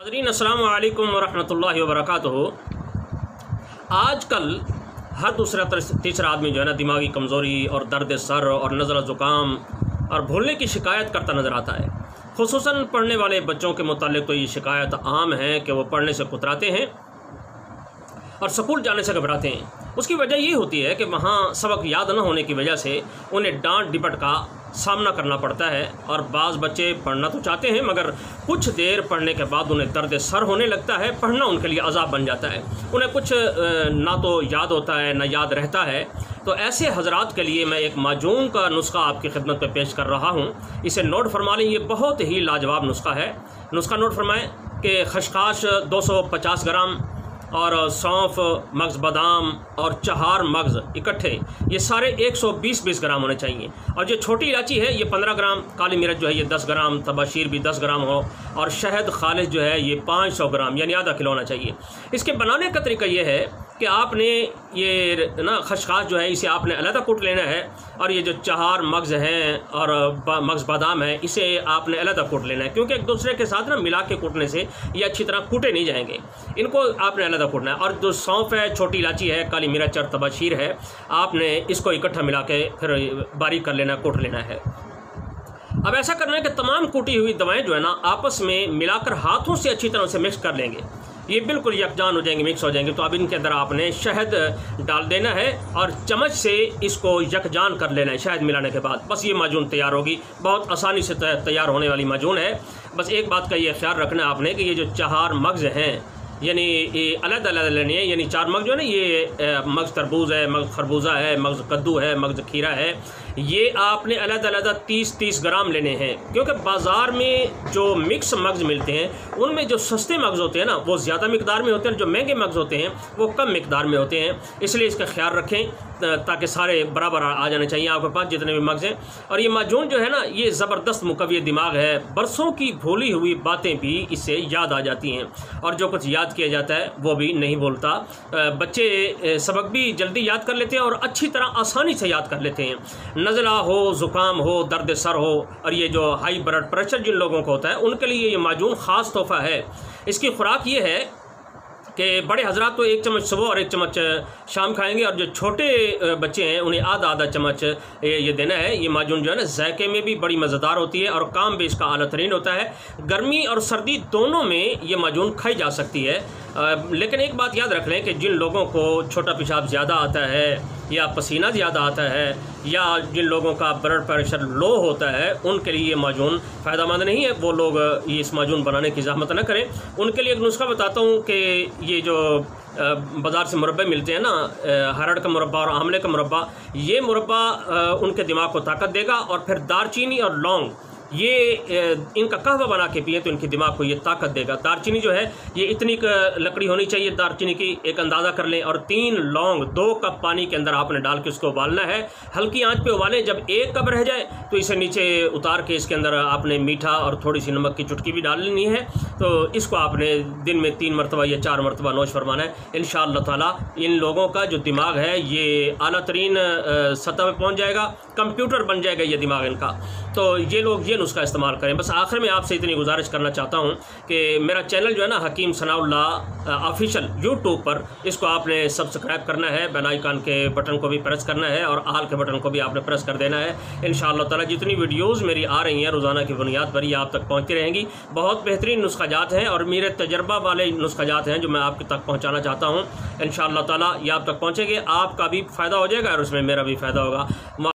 अस्सलामु अलैकुम वरहमतुल्लाहि वबरकातुहू। आजकल हर दूसरा तीसरा आदमी जो है ना दिमागी कमज़ोरी और दर्द सर और नज़ला ज़ुकाम और भूलने की शिकायत करता नज़र आता है। खुसूसन पढ़ने वाले बच्चों के मुतालिक तो ये शिकायत आम है कि वो पढ़ने से कुतराते हैं और स्कूल जाने से घबराते हैं। उसकी वजह ये होती है कि वहाँ सबक याद न होने की वजह से उन्हें डांट डिपट का सामना करना पड़ता है और बाज़ बच्चे पढ़ना तो चाहते हैं मगर कुछ देर पढ़ने के बाद उन्हें दर्द सर होने लगता है। पढ़ना उनके लिए अज़ाब बन जाता है, उन्हें कुछ ना तो याद होता है ना याद रहता है। तो ऐसे हजरात के लिए मैं एक माजून का नुस्खा आपकी खिदमत में पेश कर रहा हूँ। इसे नोट फरमा लें, ये बहुत ही लाजवाब नुस्खा है। नुस्खा नोट फरमाएँ कि खशखाश 250 ग्राम और सौंफ, मगज़ बादाम और 4 मगज़ इकट्ठे, ये सारे 120 ग्राम होने चाहिए। और जो छोटी इलायची है ये 15 ग्राम, काली मिर्च जो है ये 10 ग्राम, तबाशीर भी 10 ग्राम हो और शहद खालिस जो है ये 500 ग्राम यानी आधा किलो होना चाहिए। इसके बनाने का तरीका ये है कि आपने ये ना खशखाश जो है इसे आपने अलग कूट लेना है और ये जो 4 मगज़ हैं और मगज़ बादाम है इसे आपने अलग कूट लेना है, क्योंकि एक दूसरे के साथ ना मिला के कूटने से ये अच्छी तरह कूटे नहीं जाएंगे। इनको आपने अलग कूटना है। और जो सौंफ है, छोटी इलायची है, काली मिर्च और तबाशीर है, आपने इसको इकट्ठा मिला के फिर बारीक कर लेना, कूट लेना है। अब ऐसा करना है कि तमाम कूटी हुई दवाएं जो है ना आपस में मिलाकर हाथों से अच्छी तरह से मिक्स कर लेंगे। ये बिल्कुल यकजान हो जाएंगे, मिक्स हो जाएंगे। तो अब इनके अंदर आपने शहद डाल देना है और चम्मच से इसको यकजान कर लेना है। शहद मिलाने के बाद बस ये माजून तैयार होगी। बहुत आसानी से तैयार होने वाली माजून है। बस एक बात का ये ख्याल रखना है आपने कि ये जो 4 मगज़ हैं यानी ये अलग अलग लेने हैं। यानी 4 मगज़ जो है ना, ये मगज़ तरबूज है, मगज़ खरबूजा है, मगज़ कद्दू है, मगज़ खीरा है, ये आपने अलग अलग 30 ग्राम लेने हैं। क्योंकि बाज़ार में जो मिक्स मगज़ मिलते हैं उनमें जो सस्ते मगज़ होते हैं ना वो ज़्यादा मिकदार में होते हैं, जो महंगे मगज़ होते हैं वो कम मिकदार में होते हैं। इसलिए इसका ख्याल रखें ताकि सारे बराबर आ जाने चाहिए आपके पास जितने भी मगज़ हैं। और ये माजून जो है ना ये ज़बरदस्त मुकव्वी दिमाग है। बरसों की भूली हुई बातें भी इससे याद आ जाती हैं और जो कुछ याद किया जाता है वो भी नहीं भूलता। बच्चे सबक भी जल्दी याद कर लेते हैं और अच्छी तरह आसानी से याद कर लेते हैं। नज़ला हो, ज़ुकाम हो, दर्द सर हो और ये जो हाई ब्लड प्रेशर जिन लोगों को होता है उनके लिए ये माजून ख़ास तोहफ़ा है। इसकी खुराक ये है कि बड़े हजरात तो 1 चम्मच सुबह और 1 चम्मच शाम खाएंगे और जो छोटे बच्चे हैं उन्हें आधा चम्मच ये देना है। ये माजून जो है ना जायके में भी बड़ी मज़ेदार होती है और काम भी इसका आला तरीन होता है। गर्मी और सर्दी दोनों में ये माजून खाई जा सकती है। लेकिन एक बात याद रख लें कि जिन लोगों को छोटा पेशाब ज़्यादा आता है या पसीना ज़्यादा आता है या जिन लोगों का ब्लड प्रेशर लो होता है उनके लिए ये माजून फ़ायदेमंद नहीं है। वो लोग ये इस माजून बनाने की ज़हमत न करें। उनके लिए एक नुस्खा बताता हूँ कि ये जो बाज़ार से मुरब्बे मिलते हैं ना, हरड़ का मुरब्बा और आमले का मुरब्बा, ये मुरब्बा उनके दिमाग को ताकत देगा। और फिर दारचीनी और लौंग ये इनका कहवा बना के पिए तो इनके दिमाग को ये ताकत देगा। दारचीनी जो है ये इतनी लकड़ी होनी चाहिए दारचीनी की, एक अंदाज़ा कर लें। और 3 लौंग 2 कप पानी के अंदर आपने डाल के उसको उबालना है। हल्की आंच पे उबालें। जब 1 कप रह जाए तो इसे नीचे उतार के इसके अंदर आपने मीठा और थोड़ी सी नमक की चुटकी भी डाल लेनी है। तो इसको आपने दिन में 3 मरतबा या 4 मरतबा नोश फरमाना है। इंशाअल्लाह ताला इन लोगों का जो दिमाग है ये आला तरीन सतह पर पहुँच जाएगा, कंप्यूटर बन जाएगा ये दिमाग इनका। तो ये लोग ये नुस्खा इस्तेमाल करें। बस आखिर में आपसे इतनी गुजारिश करना चाहता हूँ कि मेरा चैनल जो है ना हकीम सनाउल्लाह ऑफिशियल यूट्यूब पर, इसको आपने सब्सक्राइब करना है, बेल आइकन के बटन को भी प्रेस करना है और आल के बटन को भी आपने प्रेस कर देना है। इंशाअल्लाह ताला जितनी वीडियोज़ मेरी आ रही हैं रोज़ाना की बुनियाद पर ये आप तक पहुँचती रहेंगी। बहुत बेहतरीन नुस्खाजात हैं और मेरे तजर्बा वाले नुस्खाजात हैं जो मैं आपके तक पहुँचाना चाहता हूँ। इंशाअल्लाह ताला ये आप तक पहुँचेंगे, आपका भी फ़ायदा हो जाएगा और उसमें मेरा भी फ़ायदा होगा।